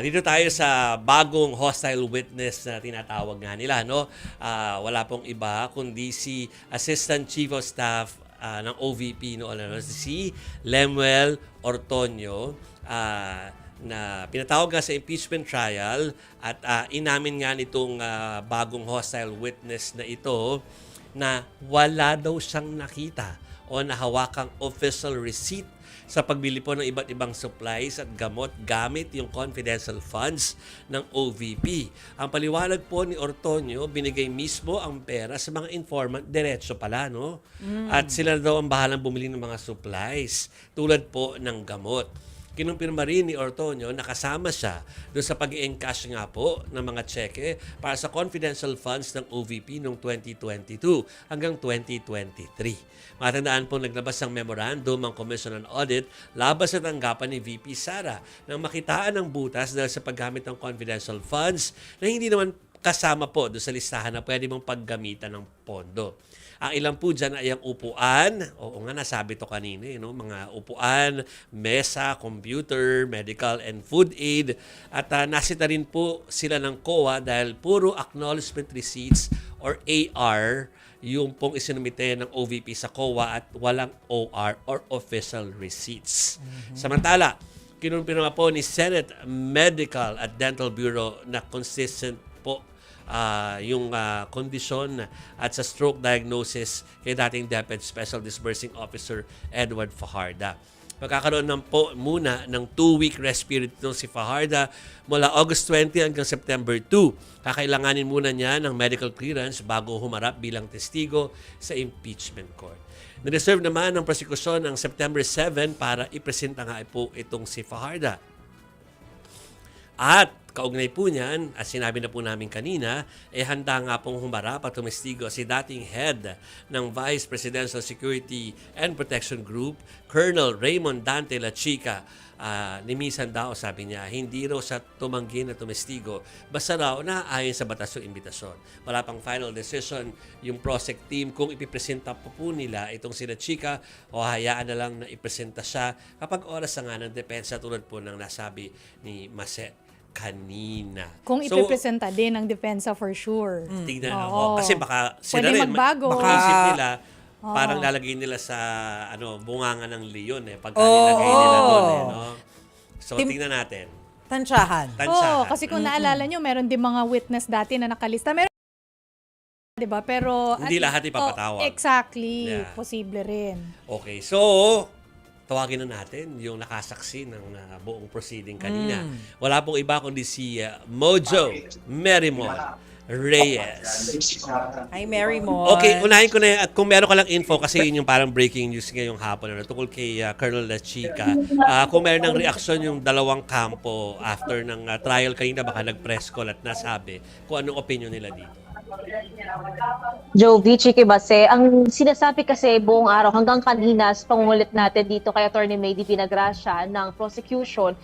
Dito tayo sa bagong hostile witness na tinatawag nga nila, no? Wala pong iba kundi si Assistant Chief of Staff ng OVP, no? Si Lemuel Ortonio, na pinatawag nga sa impeachment trial at inamin nga nitong bagong hostile witness na ito na wala daw siyang nakita o nahawakang official receipt sa pagbili po ng iba't ibang supplies at gamot gamit yung confidential funds ng OVP. Ang paliwanag po ni Ortonio, binigay mismo ang pera sa mga informant, diretso pala, no? At sila daw ang bahalang bumili ng mga supplies tulad po ng gamot. Kinumpirma rin ni Ortonio na kasama siya doon sa pag-i-encash nga po ng mga tseke para sa confidential funds ng OVP noong 2022 hanggang 2023. Matandaan po naglabas ng memorandum ang Commission on Audit labas sa tanggapan ni VP Sara nang makitaan ng butas dahil sa paggamit ng confidential funds na hindi naman kasama po doon sa listahan na pwede mong paggamitan ng pondo. Ang ilan po dyan ay ang upuan, oo nga nasabi to kanina, mga upuan, mesa, computer, medical and food aid. At nasita rin po sila ng COA dahil puro acknowledgement receipts or AR yung pong isinumite ng OVP sa COA at walang OR or official receipts. Samantala, kinumpirma po ni Senate Medical at Dental Bureau na consistent po yung kondisyon at sa stroke diagnosis kay dating DepEd Special Disbursing Officer Edward Fajarda. Magkakaroon po muna ng 2-week respite nung si Fajarda mula August 20 hanggang September 2. Kakailanganin muna niya ng medical clearance bago humarap bilang testigo sa impeachment court. Nireserve naman ng prosekusyon ang September 7 para ipresenta nga po itong si Fajarda. At kaugnay po niyan, at sinabi na po namin kanina, handa nga pong humarap at tumestigo si dating head ng Vice Presidential Security and Protection Group, Colonel Raymond Dante La Chica. Nimisan daw, sabi niya, hindi raw sa tumanggi na tumestigo, basta raw naaayon sa batas yung imbitasyon. Wala pang final decision yung prosec team kung ipipresenta po nila itong si La Chica o hayaan na lang na ipresenta siya kapag oras na nga ng depensa tulad po ng nasabi ni Maset kanina. Kung ipipresenta din ng depensa for sure. Tignan ako. Kasi baka sila pwede rin, magbago. baka isip nila, parang lalagay nila sa bunganga ng leon pagka nilagay nila doon no? So tingnan natin. Tansyahan. Oo, kasi kung naalala nyo, meron din mga witness dati na nakalista. Meron, diba? Pero Hindi lahat ipapatawag. Exactly. Yeah. Posible rin. Okay, so tawagin na natin yung nakasaksi ng buong proceeding kanina. Wala pong iba kundi si Mojo Merrimon Reyes. Hi, Mary Mo. Okay, unahin ko na at kung meron ka lang info kasi yun yung parang breaking news ngayong hapon tungkol kay Colonel La Chica. Kung meron ng reaksyon yung dalawang kampo after ng trial kanina, baka nag-press call at nasabi kung anong opinion nila dito. Jovi, Chiki Base, ang sinasabi kasi buong araw hanggang kanina sa pangungulit natin dito kay Attorney May D. Vinagracia ng prosecution,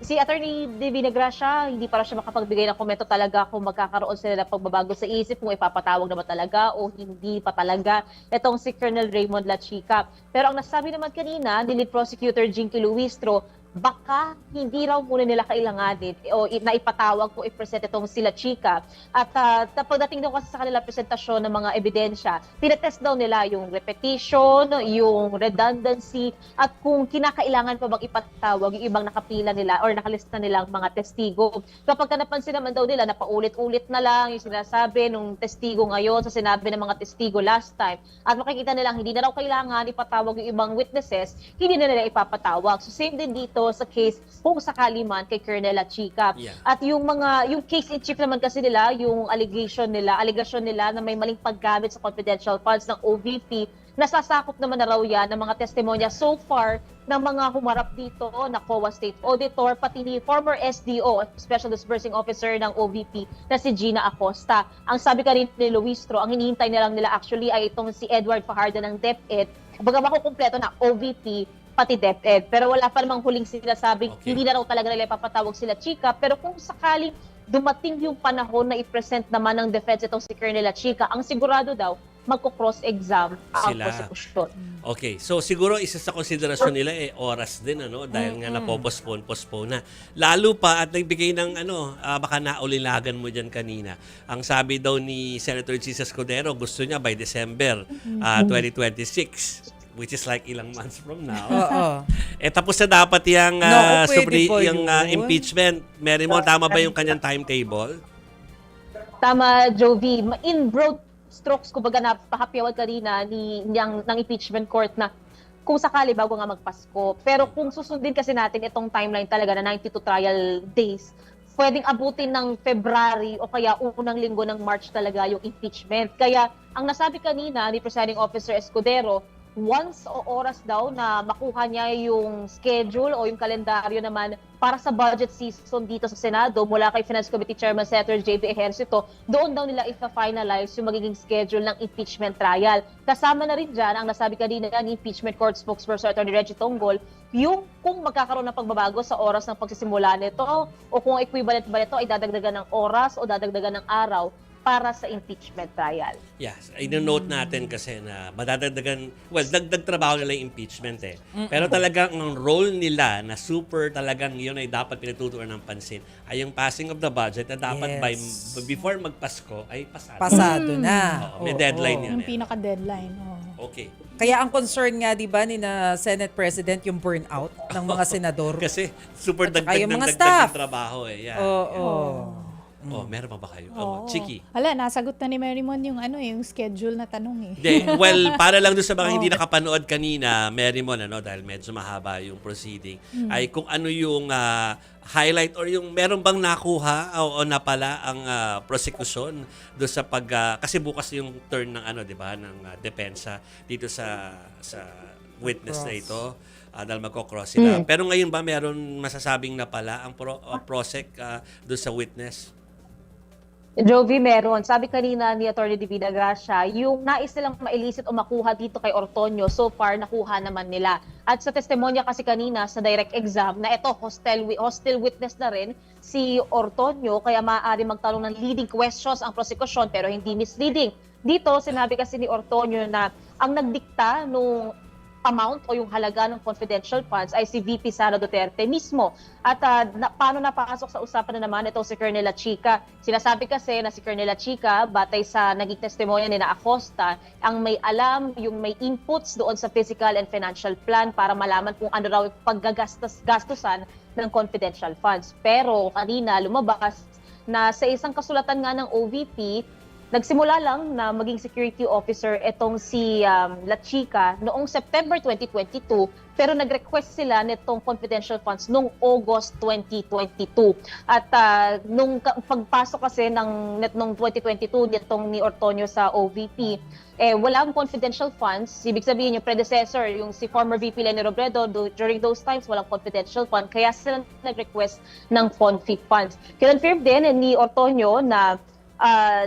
si Attorney D. Vinagracia, hindi para siya makapagbigay ng komento talaga kung magkakaroon sila ng pagbabago sa isip, kung ipapatawag na ba talaga o hindi pa talaga itong si Colonel Raymond La Chica. Pero ang nasabi naman kanina ni Lead Prosecutor Jinky Luistro, baka hindi raw muna nila kailanganin o naipatawag kung i-present itong sila Chica. At pagdating daw kasi sa kanila presentasyon ng mga ebidensya, tinetest daw nila yung repetition, yung redundancy, at kung kinakailangan pa bang ipatawag yung ibang nakapila nila or nakalista nilang mga testigo. Kapag napansin naman daw nila na paulit-ulit na lang yung sinasabi ng testigo ngayon sa sinabi ng mga testigo last time, at makikita nilang hindi na raw kailangan ipatawag yung ibang witnesses, hindi na nila ipapatawag. So same din dito sa case kung sakali man kay Colonel La Chica. Yeah. At yung case in chief naman kasi nila, yung allegation nila na may maling paggamit sa confidential funds ng OVP, nasasakop naman na raw yan ng mga testimonya so far ng mga humarap dito na COA State Auditor, pati ni former SDO, Special Disbursing Officer ng OVP na si Gina Acosta. Ang sabi ka rin ni Luistro, ang hinihintay na lang nila actually ay itong si Edward Fajarda ng DepEd, baga makukumpleto na OVP pati DepEd. Pero wala pa namang huling sinasabing hindi na raw talaga nila ipapatawag sila Chica. Pero kung sakaling dumating yung panahon na i-present naman ng defense itong si Colonel La Chica, ang sigurado daw, magko-cross-exam ang Sila. prosecution. Okay, so siguro isa sa konsiderasyon nila oras din dahil nga postpone na. Lalo pa at nagbigay ng baka naulilagan mo diyan kanina. Ang sabi daw ni Senator Jesus Escudero, gusto niya by December 2026. Which is like ilang months from now. Oo. Tapos na dapat yung, Pwede po yung yun. impeachment. Mary Mo, tama ba yung kanyang timetable? Tama, Jovi. In broad strokes, kumbaga napahapyawan kanina ng impeachment court na kung sakali bago nga magpasko. Pero kung susundin kasi natin itong timeline talaga na 92 trial days, pwedeng abutin ng February o kaya unang linggo ng March talaga yung impeachment. Kaya ang nasabi kanina ni Presiding Officer Escudero, once o oras daw na makuha niya yung schedule o yung kalendaryo naman para sa budget season dito sa Senado mula kay Finance Committee Chairman Senator JB Ejercito, doon daw nila ifa-finalize yung magiging schedule ng impeachment trial. Kasama na rin dyan ang nasabi kanina ng impeachment court spokesperson Attorney Reggie Tonggol, yung kung magkakaroon ng pagbabago sa oras ng pagsisimula nito o kung equivalent ba nito ay dadagdagan ng oras o dadagdagan ng araw para sa impeachment trial. Yes, i-note natin kasi na madadagdagan, dagdag trabaho nila yung impeachment Pero talagang ang role nila na super talagang yun ay dapat pinatutunan ng pansin ay yung passing of the budget na dapat before magpasko ay pasado. Pasado na. Oo, may deadline yun. Yung pinaka-deadline. Okay. Kaya ang concern nga, di ba, ni na Senate President, yung burnout ng mga senador. Kasi super At saka dagdag yung ng mga dagdag staff. ng trabaho Yeah. Oo. Oh, meron pa ba kayo? Oo. Chiki. Hala, nasagot na ni Marymon yung yung schedule na tanong Hindi, para lang doon sa mga hindi nakapanood kanina, Marymon, dahil medyo mahaba yung proceeding, ay kung ano yung highlight or yung meron bang nakuha o napala ang prosecution doon sa kasi bukas yung turn ng di ba, ng depensa dito sa witness na ito. Dahil magkocross sila. Pero ngayon ba meron masasabing napala ang prosec doon sa witness? Jovi, meron. Sabi kanina ni Atty. Divina Gracia, yung nais nilang ma-elicit o makuha dito kay Ortonio, so far nakuha naman nila. At sa testimonya kasi kanina sa direct exam na ito, hostile witness na rin si Ortonio, kaya maaari magtanong ng leading questions ang prosecution pero hindi misleading. Dito, sinabi kasi ni Ortonio na ang nagdikta nung amount o yung halaga ng confidential funds ay si VP Sara Duterte mismo. At paano napasok sa usapan na naman ito si Colonel Chica? Sinasabi kasi na si Colonel Chica, batay sa naging testimonya ni na Acosta, ang may alam, yung may inputs doon sa physical and financial plan para malaman kung ano raw paggastusan ng confidential funds. Pero kanina lumabas na sa isang kasulatan nga ng OVP, nagsimula lang na maging security officer itong si La Chica noong September 2022 pero nag-request sila nitong confidential funds noong August 2022. At nung pagpasok kasi nung 2022 nitong ni Ortonio sa OVP, walang confidential funds. Ibig sabihin yung predecessor, yung si former VP Leni Robredo, during those times walang confidential fund kaya sila nag-request ng CONFI funds. Kinonfirm din ni Ortonio na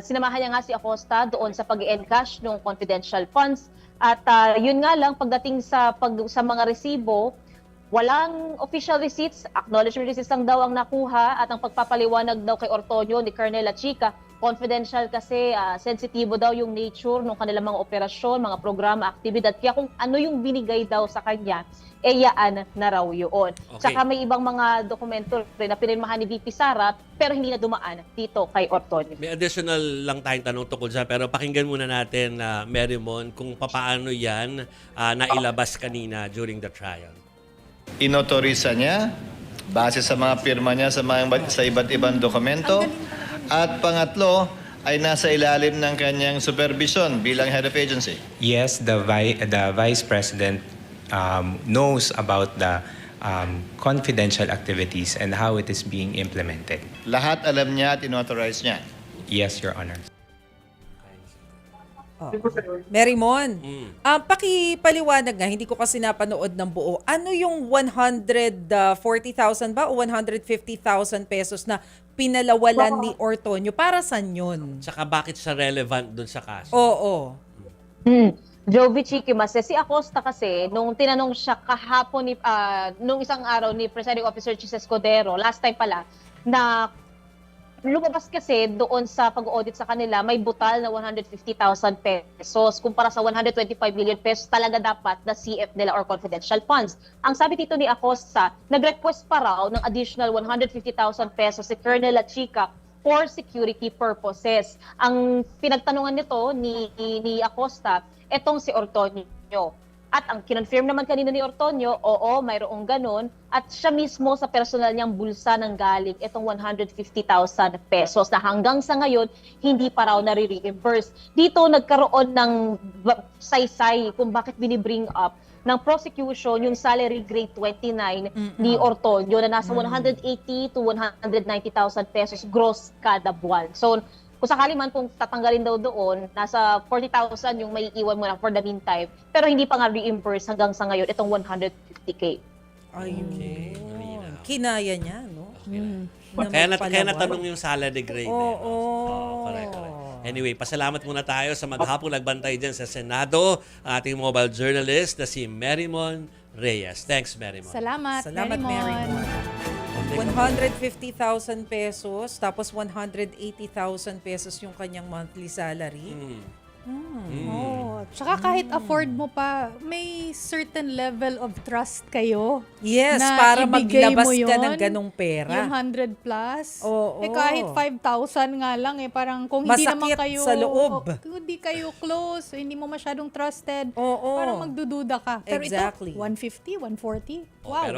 sinamahan niya nga si Acosta doon sa pag-encash ng confidential funds. At yun nga lang, pagdating sa mga resibo, walang official receipts, acknowledgement receipts lang daw ang nakuha at ang pagpapaliwanag daw kay Ortonio ni Colonel La Chica, confidential kasi sensitibo daw yung nature ng kanilang mga operasyon, mga programa, aktibidad. Kaya kung ano yung binigay daw sa kanya, yaan na raw yun. Okay. Tsaka may ibang mga dokumento rin na pinirmahan ni VP Sara pero hindi na dumaan dito kay Ortonio. May additional lang tayong tanong tungkol sa pero pakinggan muna natin Marymon kung papaano yan nailabas kanina during the trial. Inotorisa niya base sa mga pirma niya sa iba't ibang dokumento at pangatlo ay nasa ilalim ng kanyang supervision bilang head of agency. Yes, the vice president knows about the confidential activities and how it is being implemented. Lahat alam niya at inauthorize niya. Yes, Your Honor. Marymon, pakipaliwanag nga, hindi ko kasi napanood ng buo. Ano yung 140,000 ba o 150,000 pesos na pinalawalan ni Ortonio? Para saan yun? Tsaka bakit siya relevant dun sa kaso? Oo. Jovi Chiki Mase, si Acosta kasi, nung tinanong siya kahapon, nung isang araw ni Presiding Officer Jesus Escudero, last time pala, na lumabas kasi doon sa pag-audit sa kanila, may butal na 150,000 pesos kumpara sa 125 million pesos talaga dapat na CF nila or confidential funds. Ang sabi dito ni Acosta, nag-request pa raw ng additional 150,000 pesos si Colonel Lachica for security purposes. Ang pinagtanungan nito ni Acosta, etong si Ortonio. At ang kinonfirm naman kanina ni Ortonio, oo, mayroong ganun. At siya mismo sa personal niyang bulsa nang galing itong 150,000 pesos na hanggang sa ngayon, hindi pa raw nare-reimburse. Dito nagkaroon ng saysay kung bakit binibring up ng prosecution yung salary grade 29 ni Ortonio na nasa 180 to 190,000 pesos gross kada buwan. So, kung sakali man kung tatanggalin daw doon, nasa 40,000 yung may iwan mo na for the meantime. Pero hindi pa nga reimburse hanggang sa ngayon itong 150K. Ayun. malinaw. Kinaya niya, no? Kaya magpalawan. natanong yung salary grade. Oo. Correct. Anyway, pasalamat muna tayo sa maghapong nagbantay dyan sa Senado, ang ating mobile journalist na si Merrimon Reyes. Thanks, Merrimon. Salamat, Salamat, Merrimon. Merrimon. 150,000 pesos, tapos 180,000 pesos yung kanyang monthly salary. Oh, tsaka kahit afford mo pa, may certain level of trust kayo. Yes, na para ibigay maglabas mo ka yun, ng ganong pera. Yung 100 plus. Oo. Eh kahit 5,000 nga lang parang kung hindi naman Masakit kayo sa loob. kung hindi kayo close, hindi mo masyadong trusted, Oo. parang magdududa ka. Pero Exactly. ito 150, 140. Oh, Wow. pero